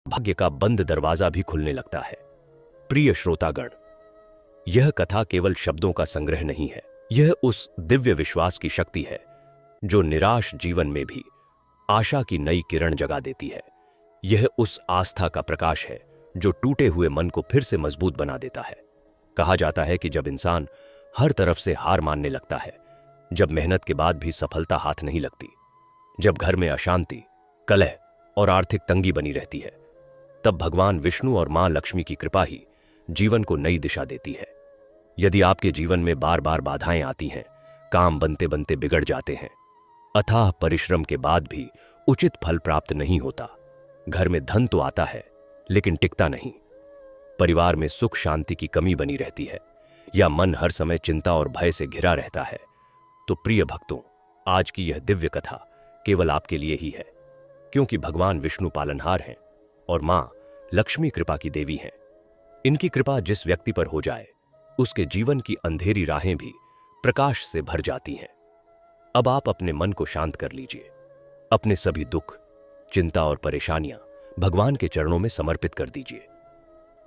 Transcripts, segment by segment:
भाग्य का बंद दरवाजा भी खुलने लगता है। प्रिय श्रोतागण, यह कथा केवल शब्दों का संग्रह नहीं है। यह उस दिव्य विश्वास की शक्ति है जो निराश जीवन में भी आशा की नई किरण जगा देती है। यह उस आस्था का प्रकाश है जो टूटे हुए मन को फिर से मजबूत बना देता है। कहा जाता है कि जब इंसान हर तरफ से हार मानने लगता है, जब मेहनत के बाद भी सफलता हाथ नहीं लगती, जब घर में अशांति, कलह और आर्थिक तंगी बनी रहती है, तब भगवान विष्णु और मां लक्ष्मी की कृपा ही जीवन को नई दिशा देती है। यदि आपके जीवन में बार बार बाधाएं आती हैं, काम बनते बनते बिगड़ जाते हैं, अथाह परिश्रम के बाद भी उचित फल प्राप्त नहीं होता, घर में धन तो आता है लेकिन टिकता नहीं, परिवार में सुख शांति की कमी बनी रहती है, या मन हर समय चिंता और भय से घिरा रहता है, तो प्रिय भक्तों, आज की यह दिव्य कथा केवल आपके लिए ही है। क्योंकि भगवान विष्णु पालनहार हैं और मां लक्ष्मी कृपा की देवी हैं। इनकी कृपा जिस व्यक्ति पर हो जाए, उसके जीवन की अंधेरी राहें भी प्रकाश से भर जाती हैं। अब आप अपने मन को शांत कर लीजिए, अपने सभी दुख, चिंता और परेशानियां भगवान के चरणों में समर्पित कर दीजिए।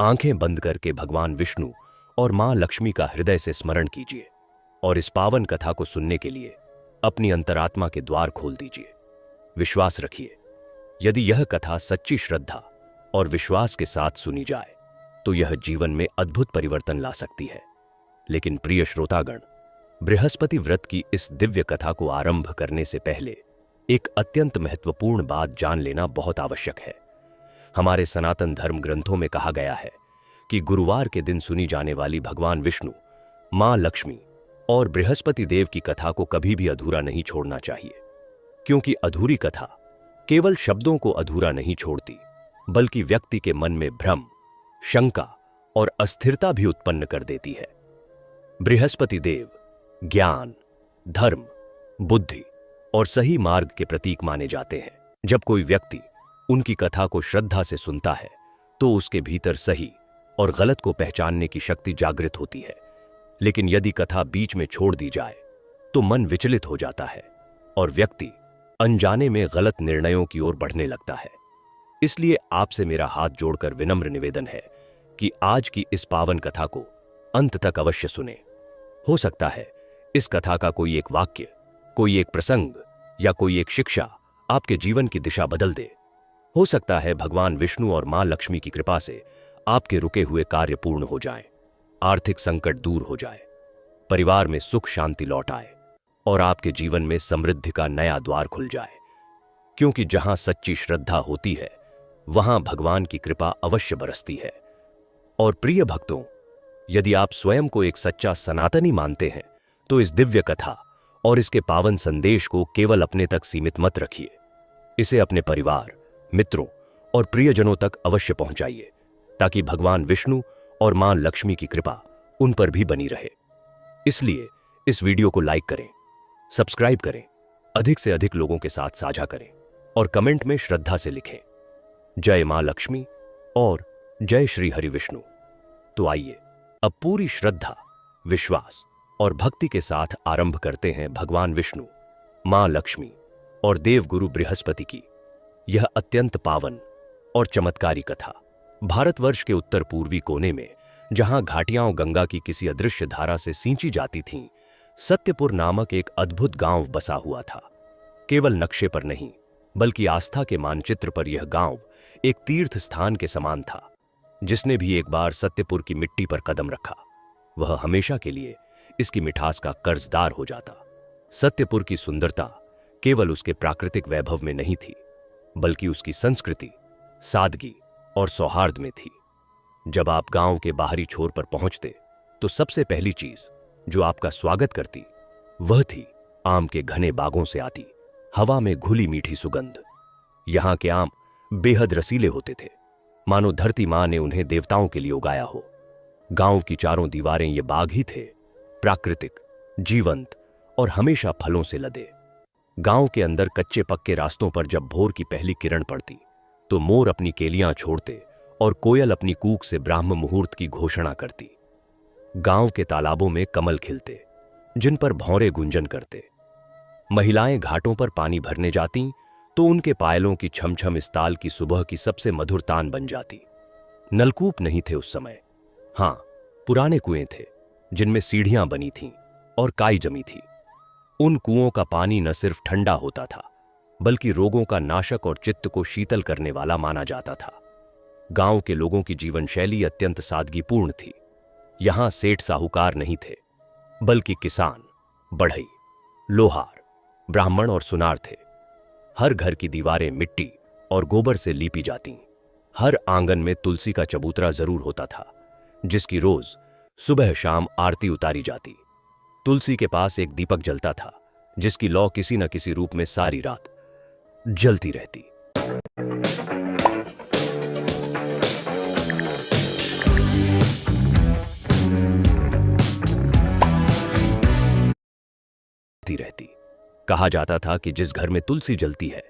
आंखें बंद करके भगवान विष्णु और मां लक्ष्मी का हृदय से स्मरण कीजिए और इस पावन कथा को सुनने के लिए अपनी अंतरात्मा के द्वार खोल दीजिए। विश्वास रखिए, यदि यह कथा सच्ची श्रद्धा और विश्वास के साथ सुनी जाए तो यह जीवन में अद्भुत परिवर्तन ला सकती है। लेकिन प्रिय श्रोतागण, बृहस्पति व्रत की इस दिव्य कथा को आरंभ करने से पहले एक अत्यंत महत्वपूर्ण बात जान लेना बहुत आवश्यक है। हमारे सनातन धर्म ग्रंथों में कहा गया है कि गुरुवार के दिन सुनी जाने वाली भगवान विष्णु, मां लक्ष्मी और बृहस्पति देव की कथा को कभी भी अधूरा नहीं छोड़ना चाहिए। क्योंकि अधूरी कथा केवल शब्दों को अधूरा नहीं छोड़ती, बल्कि व्यक्ति के मन में भ्रम, शंका और अस्थिरता भी उत्पन्न कर देती है। बृहस्पति देव ज्ञान, धर्म, बुद्धि और सही मार्ग के प्रतीक माने जाते हैं। जब कोई व्यक्ति उनकी कथा को श्रद्धा से सुनता है तो उसके भीतर सही और गलत को पहचानने की शक्ति जागृत होती है। लेकिन यदि कथा बीच में छोड़ दी जाए तो मन विचलित हो जाता है और व्यक्ति अनजाने में गलत निर्णयों की ओर बढ़ने लगता है। इसलिए आपसे मेरा हाथ जोड़कर विनम्र निवेदन है कि आज की इस पावन कथा को अंत तक अवश्य सुने। हो सकता है इस कथा का कोई एक वाक्य, कोई एक प्रसंग या कोई एक शिक्षा आपके जीवन की दिशा बदल दे। हो सकता है भगवान विष्णु और मां लक्ष्मी की कृपा से आपके रुके हुए कार्य पूर्ण हो जाएं, आर्थिक संकट दूर हो जाए, परिवार में सुख शांति लौट आए और आपके जीवन में समृद्धि का नया द्वार खुल जाए। क्योंकि जहां सच्ची श्रद्धा होती है, वहां भगवान की कृपा अवश्य बरसती है। और प्रिय भक्तों, यदि आप स्वयं को एक सच्चा सनातनी मानते हैं तो इस दिव्य कथा और इसके पावन संदेश को केवल अपने तक सीमित मत रखिए। इसे अपने परिवार, मित्रों और प्रियजनों तक अवश्य पहुंचाइए, ताकि भगवान विष्णु और मां लक्ष्मी की कृपा उन पर भी बनी रहे। इसलिए इस वीडियो को लाइक करें, सब्सक्राइब करें, अधिक से अधिक लोगों के साथ साझा करें और कमेंट में श्रद्धा से लिखें, जय मां लक्ष्मी और जय श्री हरि विष्णु। तो आइए अब पूरी श्रद्धा, विश्वास और भक्ति के साथ आरंभ करते हैं भगवान विष्णु, मां लक्ष्मी और देवगुरु बृहस्पति की यह अत्यंत पावन और चमत्कारी कथा। भारतवर्ष के उत्तर पूर्वी कोने में, जहां घाटियां गंगा की किसी अदृश्य धारा से सींची जाती थीं, सत्यपुर नामक एक अद्भुत गांव बसा हुआ था। केवल नक्शे पर नहीं, बल्कि आस्था के मानचित्र पर यह गांव एक तीर्थ स्थान के समान था। जिसने भी एक बार सत्यपुर की मिट्टी पर कदम रखा, वह हमेशा के लिए इसकी मिठास का कर्जदार हो जाता। सत्यपुर की सुंदरता केवल उसके प्राकृतिक वैभव में नहीं थी, बल्कि उसकी संस्कृति, सादगी और सौहार्द में थी। जब आप गांव के बाहरी छोर पर पहुंचते तो सबसे पहली चीज जो आपका स्वागत करती वह थी आम के घने बागों से आती हवा में घुली मीठी सुगंध। यहां के आम बेहद रसीले होते थे, मानो धरती मां ने उन्हें देवताओं के लिए उगाया हो। गांव की चारों दीवारें ये बाग ही थे, प्राकृतिक, जीवंत और हमेशा फलों से लदे। गांव के अंदर कच्चे पक्के रास्तों पर जब भोर की पहली किरण पड़ती तो मोर अपनी केलियां छोड़ते और कोयल अपनी कूक से ब्राह्म मुहूर्त की घोषणा करती। गांव के तालाबों में कमल खिलते, जिन पर भौरे गुंजन करते। महिलाएं घाटों पर पानी भरने जातीं तो उनके पायलों की छमछम इस ताल की सुबह की सबसे मधुर तान बन जाती। नलकूप नहीं थे उस समय। हां, पुराने कुएं थे जिनमें सीढ़ियां बनी थीं और काई जमी थी। उन कुओं का पानी न सिर्फ ठंडा होता था, बल्कि रोगों का नाशक और चित्त को शीतल करने वाला माना जाता था। गांव के लोगों की जीवन शैली अत्यंत सादगीपूर्ण थी। यहां सेठ साहूकार नहीं थे, बल्कि किसान, बढ़ई, लोहार, ब्राह्मण और सुनार थे। हर घर की दीवारें मिट्टी और गोबर से लीपी जातीं। हर आंगन में तुलसी का चबूतरा जरूर होता था, जिसकी रोज सुबह शाम आरती उतारी जाती। तुलसी के पास एक दीपक जलता था, जिसकी लौ किसी न किसी रूप में सारी रात जलती रहती। रहती। कहा जाता था कि जिस घर में तुलसी जलती है,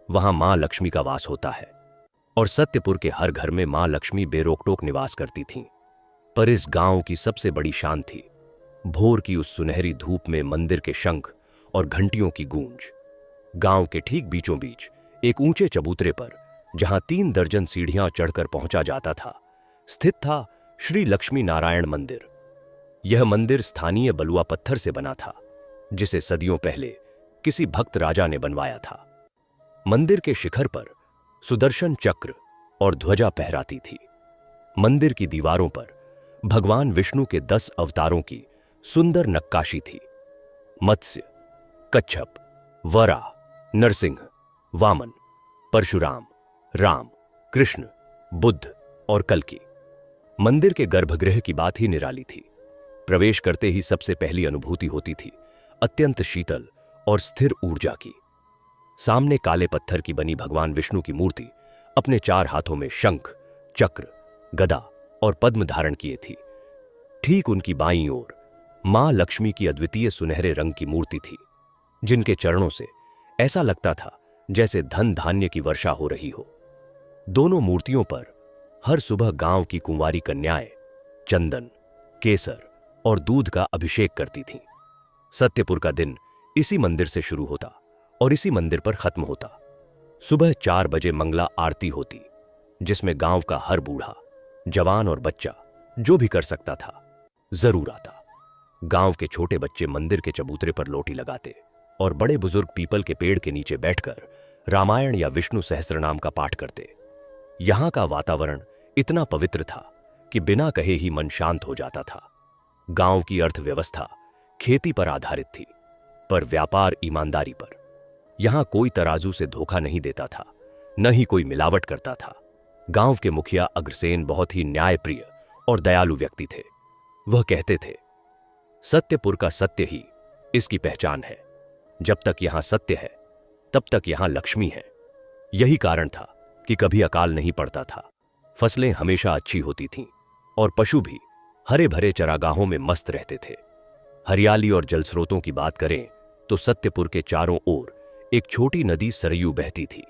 वहां मां लक्ष्मी का वास होता है, और सत्यपुर के हर घर में मां लक्ष्मी बेरोक-टोक निवास करती थीं। पर इस गांव की सबसे बड़ी शान थी भोर की उस सुनहरी धूप में मंदिर के शंख और घंटियों की गूंज। गांव के ठीक बीचों बीच एक ऊंचे चबूतरे पर, जहां 3 दर्जन सीढ़ियां चढ़कर पहुंचा जाता था, स्थित था श्री लक्ष्मी नारायण मंदिर। यह मंदिर स्थानीय बलुआ पत्थर से बना था, जिसे सदियों पहले किसी भक्त राजा ने बनवाया था। मंदिर के शिखर पर सुदर्शन चक्र और ध्वजा फहराती थी। मंदिर की दीवारों पर भगवान विष्णु के 10 अवतारों की सुंदर नक्काशी थी। मत्स्य, कच्छप, वराह, नरसिंह, वामन, परशुराम, राम, कृष्ण, बुद्ध और कल्कि। मंदिर के गर्भगृह की बात ही निराली थी। प्रवेश करते ही सबसे पहली अनुभूति होती थी अत्यंत शीतल और स्थिर ऊर्जा की। सामने काले पत्थर की बनी भगवान विष्णु की मूर्ति अपने 4 हाथों में शंख, चक्र, गदा और पद्म धारण किए थी। ठीक उनकी बाईं ओर मां लक्ष्मी की अद्वितीय सुनहरे रंग की मूर्ति थी, जिनके चरणों से ऐसा लगता था जैसे धन धान्य की वर्षा हो रही हो। दोनों मूर्तियों पर हर सुबह गांव की कुंवारी कन्याएं चंदन, केसर और दूध का अभिषेक करती थीं। सत्यपुर का दिन इसी मंदिर से शुरू होता और इसी मंदिर पर खत्म होता। सुबह 4 बजे मंगला आरती होती, जिसमें गांव का हर बूढ़ा, जवान और बच्चा जो भी कर सकता था जरूर आता। गांव के छोटे बच्चे मंदिर के चबूतरे पर लोटी लगाते और बड़े बुजुर्ग पीपल के पेड़ के नीचे बैठकर रामायण या विष्णु सहस्त्रनाम का पाठ करते। यहां का वातावरण इतना पवित्र था कि बिना कहे ही मन शांत हो जाता था। गांव की अर्थव्यवस्था खेती पर आधारित थी, पर व्यापार ईमानदारी पर। यहां कोई तराजू से धोखा नहीं देता था, न ही कोई मिलावट करता था। गांव के मुखिया अग्रसेन बहुत ही न्यायप्रिय और दयालु व्यक्ति थे। वह कहते थे, सत्यपुर का सत्य ही इसकी पहचान है। जब तक यहां सत्य है, तब तक यहां लक्ष्मी है। यही कारण था कि कभी अकाल नहीं पड़ता था। फसलें हमेशा अच्छी होती थीं और पशु भी हरे भरे चरागाहों में मस्त रहते थे। हरियाली और जलस्रोतों की बात करें तो सत्यपुर के चारों ओर एक छोटी नदी सरयू बहती थी।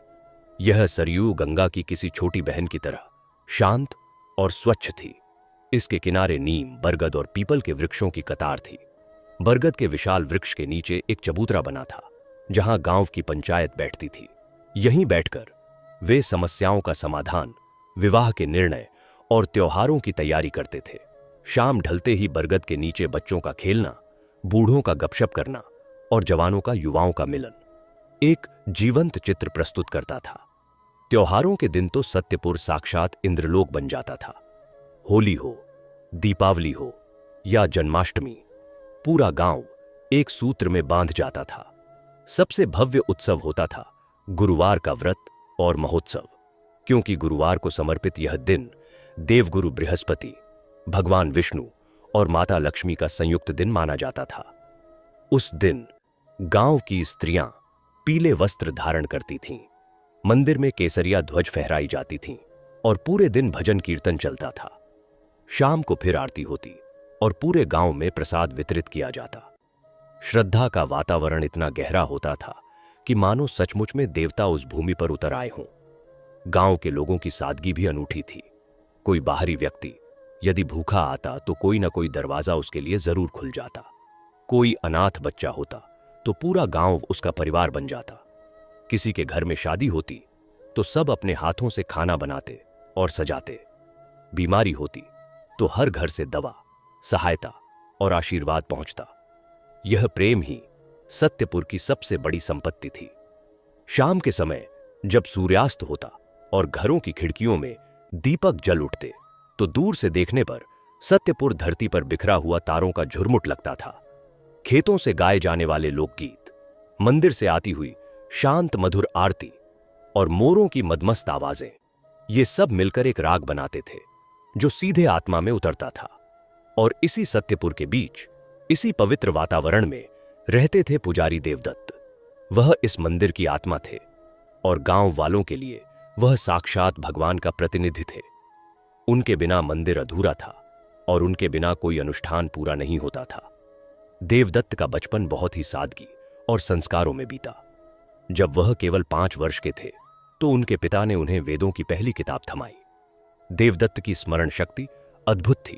यह सरयू गंगा की किसी छोटी बहन की तरह शांत और स्वच्छ थी। इसके किनारे नीम, बरगद और पीपल के वृक्षों की कतार थी। बरगद के विशाल वृक्ष के नीचे एक चबूतरा बना था, जहां गांव की पंचायत बैठती थी। यहीं बैठकर वे समस्याओं का समाधान, विवाह के निर्णय और त्योहारों की तैयारी करते थे। शाम ढलते ही बरगद के नीचे बच्चों का खेलना, बूढ़ों का गपशप करना और जवानों का युवाओं का मिलन एक जीवंत चित्र प्रस्तुत करता था। त्योहारों के दिन तो सत्यपुर साक्षात इंद्रलोक बन जाता था। होली हो, दीपावली हो या जन्माष्टमी, पूरा गांव एक सूत्र में बांध जाता था। सबसे भव्य उत्सव होता था गुरुवार का व्रत और महोत्सव, क्योंकि गुरुवार को समर्पित यह दिन देवगुरु बृहस्पति, भगवान विष्णु और माता लक्ष्मी का संयुक्त दिन माना जाता था। उस दिन गांव की स्त्रियां पीले वस्त्र धारण करती थीं, मंदिर में केसरिया ध्वज फहराई जाती थीं और पूरे दिन भजन कीर्तन चलता था। शाम को फिर आरती होती और पूरे गांव में प्रसाद वितरित किया जाता। श्रद्धा का वातावरण इतना गहरा होता था कि मानो सचमुच में देवता उस भूमि पर उतर आए हों। गांव के लोगों की सादगी भी अनूठी थी। कोई बाहरी व्यक्ति यदि भूखा आता तो कोई ना कोई दरवाजा उसके लिए जरूर खुल जाता। कोई अनाथ बच्चा होता तो पूरा गांव उसका परिवार बन जाता। किसी के घर में शादी होती तो सब अपने हाथों से खाना बनाते और सजाते। बीमारी होती तो हर घर से दवा, सहायता और आशीर्वाद पहुंचता। यह प्रेम ही सत्यपुर की सबसे बड़ी संपत्ति थी। शाम के समय जब सूर्यास्त होता और घरों की खिड़कियों में दीपक जल उठते तो दूर से देखने पर सत्यपुर धरती पर बिखरा हुआ तारों का झुरमुट लगता था। खेतों से गाए जाने वाले लोकगीत, मंदिर से आती हुई शांत मधुर आरती और मोरों की मदमस्त आवाजें, ये सब मिलकर एक राग बनाते थे जो सीधे आत्मा में उतरता था। और इसी सत्यपुर के बीच, इसी पवित्र वातावरण में रहते थे पुजारी देवदत्त। वह इस मंदिर की आत्मा थे और गांव वालों के लिए वह साक्षात भगवान का प्रतिनिधि थे। उनके बिना मंदिर अधूरा था और उनके बिना कोई अनुष्ठान पूरा नहीं होता था। देवदत्त का बचपन बहुत ही सादगी और संस्कारों में बीता। जब वह केवल 5 वर्ष के थे तो उनके पिता ने उन्हें वेदों की पहली किताब थमाई। देवदत्त की स्मरण शक्ति अद्भुत थी।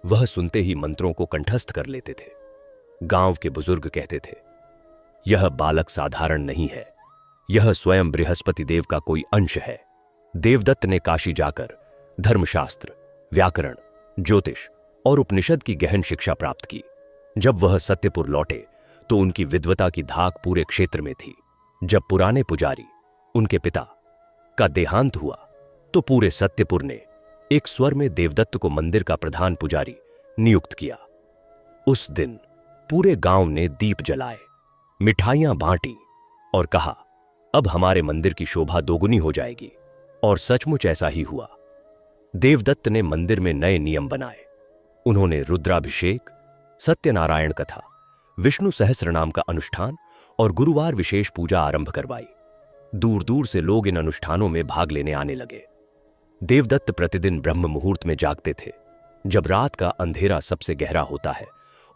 वह सुनते ही मंत्रों को कंठस्थ कर लेते थे। गांव के बुजुर्ग कहते थे, यह बालक साधारण नहीं है, यह स्वयं बृहस्पति देव का कोई अंश है। देवदत्त ने काशी जाकर धर्मशास्त्र, व्याकरण, ज्योतिष और उपनिषद की गहन शिक्षा प्राप्त की। जब वह सत्यपुर लौटे तो उनकी विद्वता की धाक पूरे क्षेत्र में थी। जब पुराने पुजारी, उनके पिता, का देहांत हुआ तो पूरे सत्यपुर ने एक स्वर में देवदत्त को मंदिर का प्रधान पुजारी नियुक्त किया। उस दिन पूरे गांव ने दीप जलाए, मिठाइयां बांटी और कहा, अब हमारे मंदिर की शोभा दोगुनी हो जाएगी। और सचमुच ऐसा ही हुआ। देवदत्त ने मंदिर में नए नियम बनाए। उन्होंने रुद्राभिषेक, सत्यनारायण कथा, विष्णु सहस्रनाम का अनुष्ठान और गुरुवार विशेष पूजा आरंभ करवाई। दूर दूर से लोग इन अनुष्ठानों में भाग लेने आने लगे। देवदत्त प्रतिदिन ब्रह्म मुहूर्त में जागते थे, जब रात का अंधेरा सबसे गहरा होता है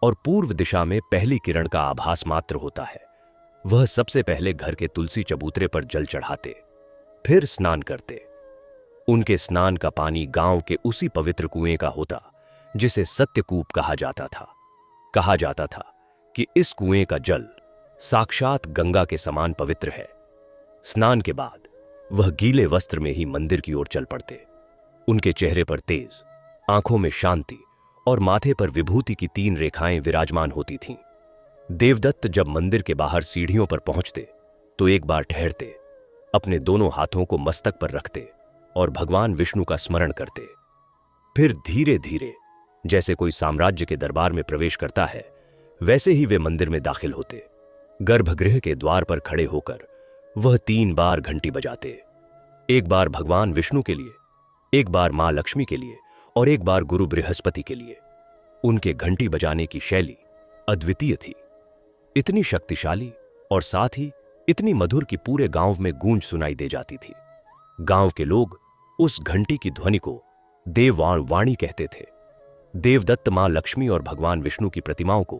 और पूर्व दिशा में पहली किरण का आभास मात्र होता है। वह सबसे पहले घर के तुलसी चबूतरे पर जल चढ़ाते, फिर स्नान करते। उनके स्नान का पानी गांव के उसी पवित्र कुएं का होता जिसे सत्यकूप कहा जाता था। कहा जाता था कि इस कुएं का जल साक्षात गंगा के समान पवित्र है। स्नान के बाद वह गीले वस्त्र में ही मंदिर की ओर चल पड़ते। उनके चेहरे पर तेज, आंखों में शांति और माथे पर विभूति की 3 रेखाएं विराजमान होती थीं। देवदत्त जब मंदिर के बाहर सीढ़ियों पर पहुंचते तो एक बार ठहरते, अपने दोनों हाथों को मस्तक पर रखते और भगवान विष्णु का स्मरण करते। फिर धीरे धीरे, जैसे कोई साम्राज्य के दरबार में प्रवेश करता है, वैसे ही वे मंदिर में दाखिल होते। गर्भगृह के द्वार पर खड़े होकर वह 3 बार घंटी बजाते। एक बार भगवान विष्णु के लिए, एक बार मां लक्ष्मी के लिए और एक बार गुरु बृहस्पति के लिए। उनके घंटी बजाने की शैली अद्वितीय थी, इतनी शक्तिशाली और साथ ही इतनी मधुर कि पूरे गांव में गूंज सुनाई दे जाती थी। गांव के लोग उस घंटी की ध्वनि को देववाणी कहते थे। देवदत्त मां लक्ष्मी और भगवान विष्णु की प्रतिमाओं को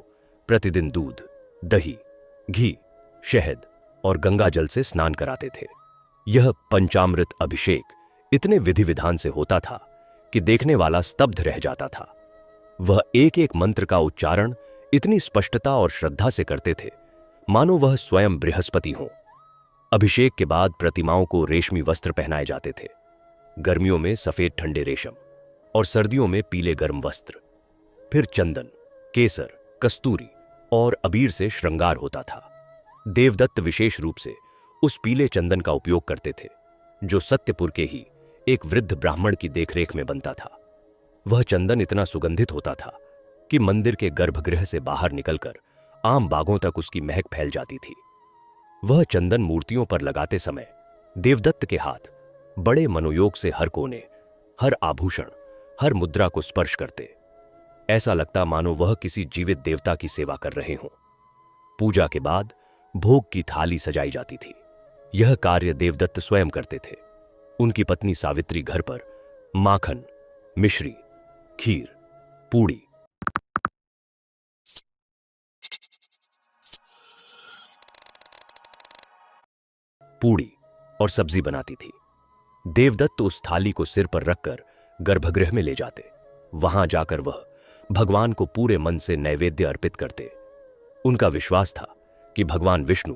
प्रतिदिन दूध, दही, घी, शहद और गंगा जल से स्नान कराते थे। यह पंचामृत अभिषेक इतने विधि विधान से होता था कि देखने वाला स्तब्ध रह जाता था। वह एक एक मंत्र का उच्चारण इतनी स्पष्टता और श्रद्धा से करते थे मानो वह स्वयं बृहस्पति हों। अभिषेक के बाद प्रतिमाओं को रेशमी वस्त्र पहनाए जाते थे। गर्मियों में सफेद ठंडे रेशम और सर्दियों में पीले गर्म वस्त्र। फिर चंदन, केसर, कस्तूरी और अबीर से श्रृंगार होता था। देवदत्त विशेष रूप से उस पीले चंदन का उपयोग करते थे जो सत्यपुर के ही एक वृद्ध ब्राह्मण की देखरेख में बनता था। वह चंदन इतना सुगंधित होता था कि मंदिर के गर्भगृह से बाहर निकलकर आम बागों तक उसकी महक फैल जाती थी। वह चंदन मूर्तियों पर लगाते समय देवदत्त के हाथ बड़े मनोयोग से हर कोने, हर आभूषण, हर मुद्रा को स्पर्श करते। ऐसा लगता मानो वह किसी जीवित देवता की सेवा कर रहे हों। पूजा के बाद भोग की थाली सजाई जाती थी। यह कार्य देवदत्त स्वयं करते थे। उनकी पत्नी सावित्री घर पर माखन, मिश्री, खीर, पूड़ी, और सब्जी बनाती थी। देवदत्त उस थाली को सिर पर रखकर गर्भगृह में ले जाते। वहां जाकर वह भगवान को पूरे मन से नैवेद्य अर्पित करते। उनका विश्वास था कि भगवान विष्णु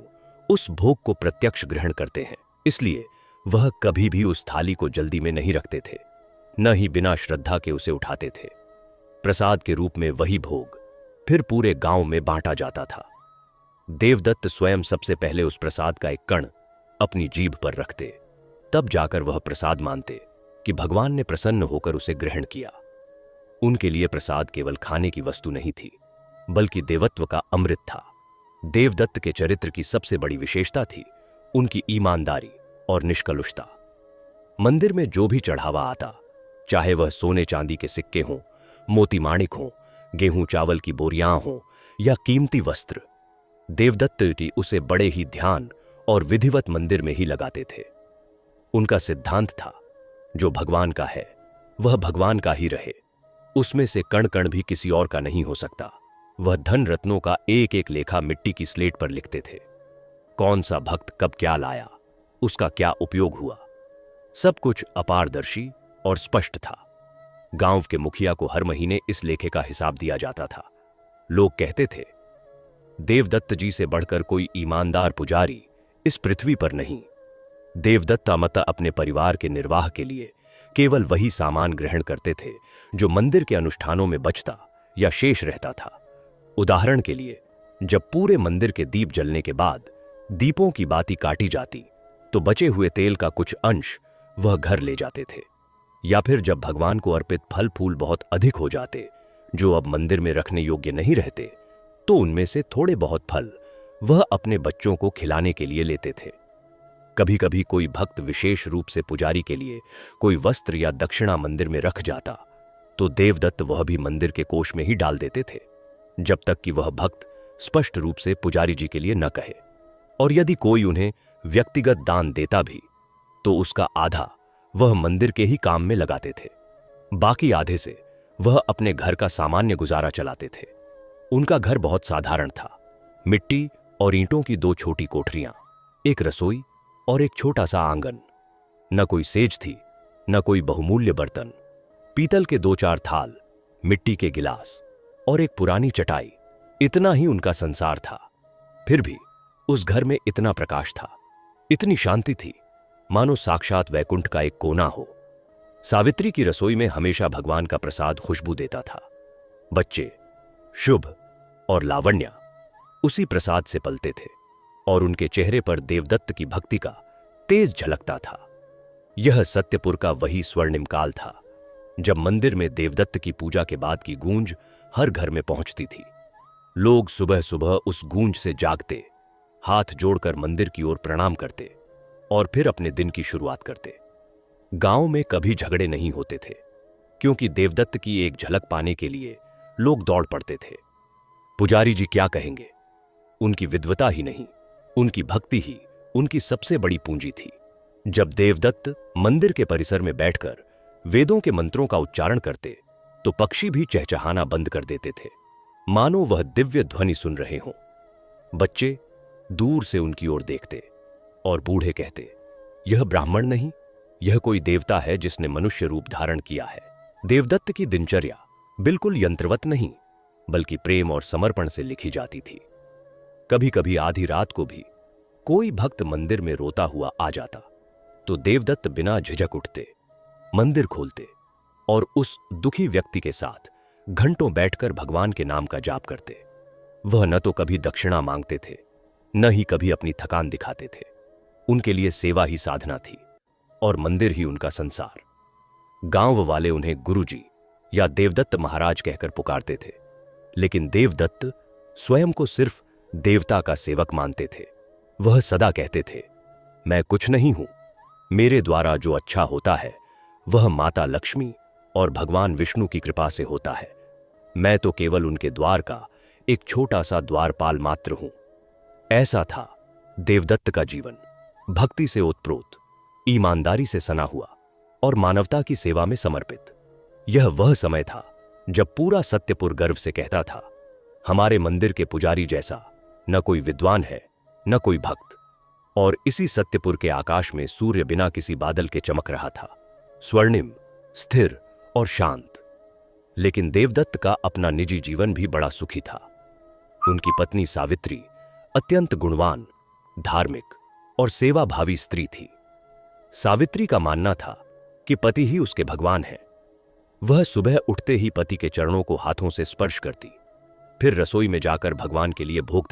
उस भोग को प्रत्यक्ष ग्रहण करते हैं। इसलिए वह कभी भी उस थाली को जल्दी में नहीं रखते थे, न ही बिना श्रद्धा के उसे उठाते थे। प्रसाद के रूप में वही भोग फिर पूरे गांव में बांटा जाता था। देवदत्त स्वयं सबसे पहले उस प्रसाद का एक कण अपनी जीभ पर रखते, तब जाकर वह प्रसाद मानते कि भगवान ने प्रसन्न होकर उसे ग्रहण किया। उनके लिए प्रसाद केवल खाने की वस्तु नहीं थी, बल्कि देवत्व का अमृत था। देवदत्त के चरित्र की सबसे बड़ी विशेषता थी उनकी ईमानदारी और निष्कलुषता। मंदिर में जो भी चढ़ावा आता, चाहे वह सोने चांदी के सिक्के हों, मोती माणिक हों, गेहूं चावल की बोरियां हों या कीमती वस्त्र, देवदत्त जी उसे बड़े ही ध्यान और विधिवत मंदिर में ही लगाते थे। उनका सिद्धांत था, जो भगवान का है वह भगवान का ही रहे, उसमें से कण कण भी किसी और का नहीं हो सकता। वह धन रत्नों का एक एक लेखा मिट्टी की स्लेट पर लिखते थे। कौन सा भक्त कब क्या लाया, उसका क्या उपयोग हुआ, सब कुछ अपारदर्शी और स्पष्ट था। गांव के मुखिया को हर महीने इस लेखे का हिसाब दिया जाता था। लोग कहते थे, देवदत्त जी से बढ़कर कोई ईमानदार पुजारी इस पृथ्वी पर नहीं। देवदत्त अमता अपने परिवार के निर्वाह के लिए केवल वही सामान ग्रहण करते थे जो मंदिर के अनुष्ठानों में बचता या शेष रहता था। उदाहरण के लिए, जब पूरे मंदिर के दीप जलने के बाद दीपों की बाती काटी जाती, तो बचे हुए तेल का कुछ अंश वह घर ले जाते थे। या फिर जब भगवान को अर्पित फल फूल बहुत अधिक हो जाते, जो अब मंदिर में रखने योग्य नहीं रहते, तो उनमें से थोड़े बहुत फल वह अपने बच्चों को खिलाने के लिए लेते थे। कभी कभी कोई भक्त विशेष रूप से पुजारी के लिए कोई वस्त्र या दक्षिणा मंदिर में रख जाता, तो देवदत्त वह भी मंदिर के कोष में ही डाल देते थे, जब तक कि वह भक्त स्पष्ट रूप से पुजारी जी के लिए न कहे। और यदि कोई उन्हें व्यक्तिगत दान देता भी, तो उसका आधा वह मंदिर के ही काम में लगाते थे। बाकी आधे से वह अपने घर का सामान्य गुजारा चलाते थे। उनका घर बहुत साधारण था। मिट्टी और ईंटों की 2 छोटी कोठरियां, एक रसोई और एक छोटा सा आंगन। न कोई सेज थी, न कोई बहुमूल्य बर्तन। पीतल के 2-4 थाल, मिट्टी के गिलास और एक पुरानी चटाई, इतना ही उनका संसार था। फिर भी उस घर में इतना प्रकाश था, इतनी शांति थी, मानो साक्षात वैकुंठ का एक कोना हो। सावित्री की रसोई में हमेशा भगवान का प्रसाद खुशबू देता था। बच्चे, शुभ और लावण्या उसी प्रसाद से पलते थे और उनके चेहरे पर देवदत्त की भक्ति का तेज झलकता था। यह सत्यपुर का वही स्वर्णिम काल था, जब मंदिर में देवदत्त की पूजा के बाद की गूंज हर घर में पहुंचती थी। लोग सुबह सुबह उस गूंज से जागते, हाथ जोड़कर मंदिर की ओर प्रणाम करते और फिर अपने दिन की शुरुआत करते। गांव में कभी झगड़े नहीं होते थे, क्योंकि देवदत्त की एक झलक पाने के लिए लोग दौड़ पड़ते थे। पुजारी जी क्या कहेंगे, उनकी विद्वता ही नहीं, उनकी भक्ति ही उनकी सबसे बड़ी पूंजी थी। जब देवदत्त मंदिर के परिसर में बैठकर वेदों के मंत्रों का उच्चारण करते, तो पक्षी भी चहचहाना बंद कर देते थे, मानो वह दिव्य ध्वनि सुन रहे हों। बच्चे दूर से उनकी ओर देखते और बूढ़े कहते, यह ब्राह्मण नहीं, यह कोई देवता है जिसने मनुष्य रूप धारण किया है। देवदत्त की दिनचर्या बिल्कुल यंत्रवत नहीं, बल्कि प्रेम और समर्पण से लिखी जाती थी। कभी कभी आधी रात को भी कोई भक्त मंदिर में रोता हुआ आ जाता, तो देवदत्त बिना झिझक उठते, मंदिर खोलते और उस दुखी व्यक्ति के साथ घंटों बैठकर भगवान के नाम का जाप करते। वह न तो कभी दक्षिणा मांगते थे, न ही कभी अपनी थकान दिखाते थे। उनके लिए सेवा ही साधना थी और मंदिर ही उनका संसार। गांव वाले उन्हें गुरुजी या देवदत्त महाराज कहकर पुकारते थे, लेकिन देवदत्त स्वयं को सिर्फ देवता का सेवक मानते थे। वह सदा कहते थे, मैं कुछ नहीं हूं, मेरे द्वारा जो अच्छा होता है वह माता लक्ष्मी और भगवान विष्णु की कृपा से होता है। मैं तो केवल उनके द्वार का एक छोटा सा द्वारपाल मात्र हूं। ऐसा था देवदत्त का जीवन, भक्ति से ओतप्रोत, ईमानदारी से सना हुआ और मानवता की सेवा में समर्पित। यह वह समय था जब पूरा सत्यपुर गर्व से कहता था, हमारे मंदिर के पुजारी जैसा न कोई विद्वान है, न कोई भक्त। और इसी सत्यपुर के आकाश में सूर्य बिना किसी बादल के चमक रहा था, स्वर्णिम, स्थिर और शांत। लेकिन देवदत्त का अपना निजी जीवन भी बड़ा सुखी था। उनकी पत्नी सावित्री अत्यंत गुणवान, धार्मिक और सेवाभावी स्त्री थी। सावित्री का मानना था कि पति ही उसके भगवान हैं। वह सुबह उठते ही पति के चरणों को हाथों से स्पर्श करती, फिर रसोई में जाकर भगवान के लिए भोग